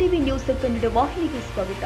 MTV news Kannada ವಾಹಿನಿಗೆ ಸ್ವಾಗತ.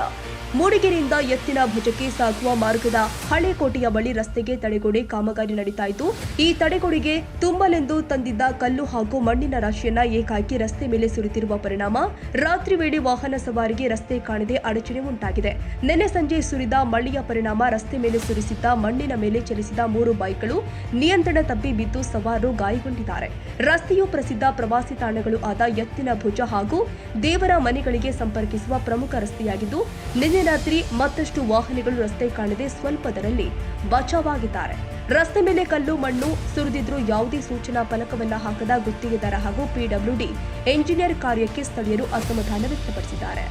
ಮೂಡಿಗೆರೆಯಿಂದ ಎತ್ತಿನ ಭುಜಕ್ಕೆ ಸಾಗುವ ಮಾರ್ಗದ ಹಳೆಕೋಟೆಯ ಬಳಿ ರಸ್ತೆಗೆ ತಡೆಗೋಡೆ ಕಾಮಗಾರಿ ನಡೀತಾ ಇದ್ದು, ಈ ತಡೆಗೋಡೆಗೆ ತುಂಬಲೆಂದು ತಂದಿದ್ದ ಕಲ್ಲು ಹಾಗೂ ಮಣ್ಣಿನ ರಾಶಿಯನ್ನ ಏಕಾಏಕಿ ರಸ್ತೆ ಮೇಲೆ ಸುರಿದಿರುವ ಪರಿಣಾಮ ರಾತ್ರಿ ವೇಳೆ ವಾಹನ ಸವಾರಿಗೆ ರಸ್ತೆ ಕಾಣದೆ ಅಡಚಣೆ ಉಂಟಾಗಿದೆ. ನಿನ್ನೆ ಸಂಜೆ ಸುರಿದ ಮಳೆಯ ಪರಿಣಾಮ ರಸ್ತೆ ಮೇಲೆ ಸುರಿಸಿದ್ದ ಮಣ್ಣಿನ ಮೇಲೆ ಚಲಿಸಿದ 3 ಬೈಕ್ಗಳು ನಿಯಂತ್ರಣ ತಪ್ಪಿ ಬಿದ್ದು ಸವಾರರು ಗಾಯಗೊಂಡಿದ್ದಾರೆ. ರಸ್ತೆಯು ಪ್ರಸಿದ್ಧ ಪ್ರವಾಸಿ ತಾಣಗಳು ಆದ ಎತ್ತಿನ ಭುಜ ಹಾಗೂ ದೇವರ ಮನೆಗಳಿಗೆ ಸಂಪರ್ಕಿಸುವ ಪ್ರಮುಖ ರಸ್ತೆಯಾಗಿದ್ದು, ನಿನ್ನೆ ರಾತ್ರಿ ಮತ್ತಷ್ಟು ವಾಹನಗಳು ರಸ್ತೆ ಕಾಣದೆ ಸ್ವಲ್ಪದರಲ್ಲಿ ಬಚಾವಾಗಿದ್ದಾರೆ. ರಸ್ತೆ ಮೇಲೆ ಕಲ್ಲು ಮಣ್ಣು ಸುರಿದಿದ್ರೂ ಯಾವುದೇ ಸೂಚನಾ ಫಲಕವನ್ನ ಹಾಕದ ಗುತ್ತಿಗೆದಾರ ಹಾಗೂ ಪಿಡಬ್ಲ್ಯೂಡಿ ಎಂಜಿನಿಯರ್ ಕಾರ್ಯಕ್ಕೆ ಸ್ಥಳೀಯರು ಅಸಮಾಧಾನ ವ್ಯಕ್ತಪಡಿಸಿದ್ದಾರೆ.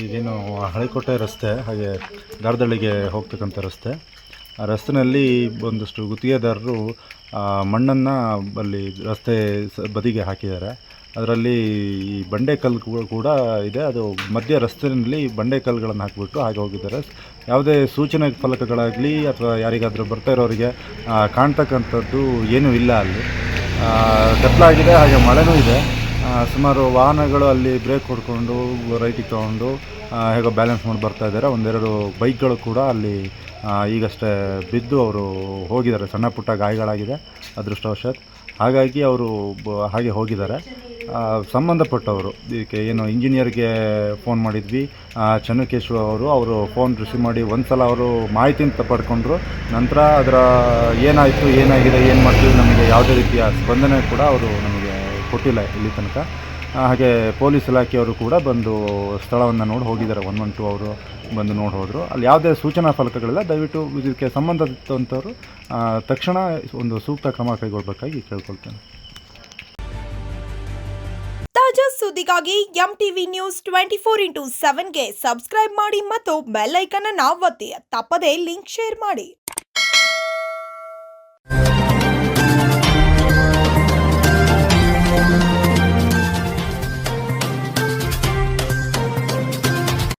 ಈಗೇನು ಹಳೆಕೋಟೆ ರಸ್ತೆ ಹಾಗೆ ದಾರದಳ್ಳಿಗೆ ಹೋಗ್ತಕ್ಕಂಥ ರಸ್ತೆ, ಆ ರಸ್ತೆಯಲ್ಲಿ ಒಂದಷ್ಟು ಗುತ್ತಿಗೆದಾರರು ಮಣ್ಣನ್ನು ಅಲ್ಲಿ ರಸ್ತೆ ಬದಿಗೆ ಹಾಕಿದ್ದಾರೆ. ಅದರಲ್ಲಿ ಈ ಬಂಡೆಕಲ್ಲು ಕೂಡ ಇದೆ. ಅದು ಮಧ್ಯ ರಸ್ತೆಯಲ್ಲಿ ಬಂಡೆಕಲ್ಲುಗಳನ್ನು ಹಾಕಿಬಿಟ್ಟು ಹಾಗೆ ಹೋಗಿದ್ದಾರೆ. ಯಾವುದೇ ಸೂಚನೆ ಫಲಕಗಳಾಗಲಿ ಅಥವಾ ಯಾರಿಗಾದರೂ ಬರ್ತಾ ಇರೋರಿಗೆ ಕಾಣ್ತಕ್ಕಂಥದ್ದು ಏನೂ ಇಲ್ಲ. ಅಲ್ಲಿ ಕತ್ತಲಾಗಿದೆ, ಹಾಗೆ ಮಳೆನೂ ಇದೆ. ಸುಮಾರು ವಾಹನಗಳು ಅಲ್ಲಿ ಬ್ರೇಕ್ ಹೊಡ್ಕೊಂಡು ರೈಟಿಗೆ ತೊಗೊಂಡು ಹೇಗೋ ಬ್ಯಾಲೆನ್ಸ್ ಮಾಡಿ ಬರ್ತಾ ಇದ್ದಾರೆ. ಒಂದೆರಡು ಬೈಕ್ಗಳು ಕೂಡ ಅಲ್ಲಿ ಈಗಷ್ಟೇ ಬಿದ್ದು ಅವರು ಹೋಗಿದ್ದಾರೆ. ಸಣ್ಣ ಪುಟ್ಟ ಗಾಯಗಳಾಗಿದೆ ಅದೃಷ್ಟವಶಾತ್. ಹಾಗಾಗಿ ಅವರು ಹಾಗೆ ಹೋಗಿದ್ದಾರೆ. ಸಂಬಂಧಪಟ್ಟವರು ಇದಕ್ಕೆ ಏನು ಇಂಜಿನಿಯರ್ಗೆ ಫೋನ್ ಮಾಡಿದ್ವಿ, ಚನ್ನಕೇಶ್ವ ಅವರು ಫೋನ್ ರಿಸೀವ್ ಮಾಡಿ ಒಂದು ಸಲ ಅವರು ಮಾಹಿತಿನ ಪಡ್ಕೊಂಡ್ರು. ನಂತರ ಅದರ ಏನಾಯಿತು, ಏನಾಗಿದೆ, ಏನು ಮಾಡ್ತೀವಿ, ನಮಗೆ ಯಾವುದೇ ರೀತಿಯ ಸ್ಪಂದನೆ ಕೂಡ ಅವರು ನಮಗೆ ಕೊಟ್ಟಿಲ್ಲ ಇಲ್ಲಿ ತನಕ. ಹಾಗೆ ಪೊಲೀಸ್ ಇಲಾಖೆಯವರು ಕೂಡ ಬಂದು ಸ್ಥಳವನ್ನು ನೋಡಿ ಹೋಗಿದ್ದಾರೆ. 112 ಅವರು ಬಂದು ನೋಡಿ ಹೋದರು. ಅಲ್ಲಿ ಯಾವುದೇ ಸೂಚನಾ ಫಲಕಗಳಿಲ್ಲ. ದಯವಿಟ್ಟು ಇದಕ್ಕೆ ಸಂಬಂಧಿಸಿದಂಥವರು ತಕ್ಷಣ ಒಂದು ಸೂಕ್ತ ಕ್ರಮ ಕೈಗೊಳ್ಳಬೇಕಾಗಿ ಕೇಳ್ಕೊಳ್ತೇನೆ. ತಾಜಾ ಸುದ್ದಿಗಾಗಿ ಎಂಟಿವಿ ನ್ಯೂಸ್ 24x7ಗೆ ಸಬ್ಸ್ಕ್ರೈಬ್ ಮಾಡಿ ಮತ್ತು ಬೆಲ್ ಐಕಾನ್ ಅನ್ನು ಒತ್ತಿ. ತಪ್ಪದೇ ಲಿಂಕ್ ಶೇರ್ ಮಾಡಿ.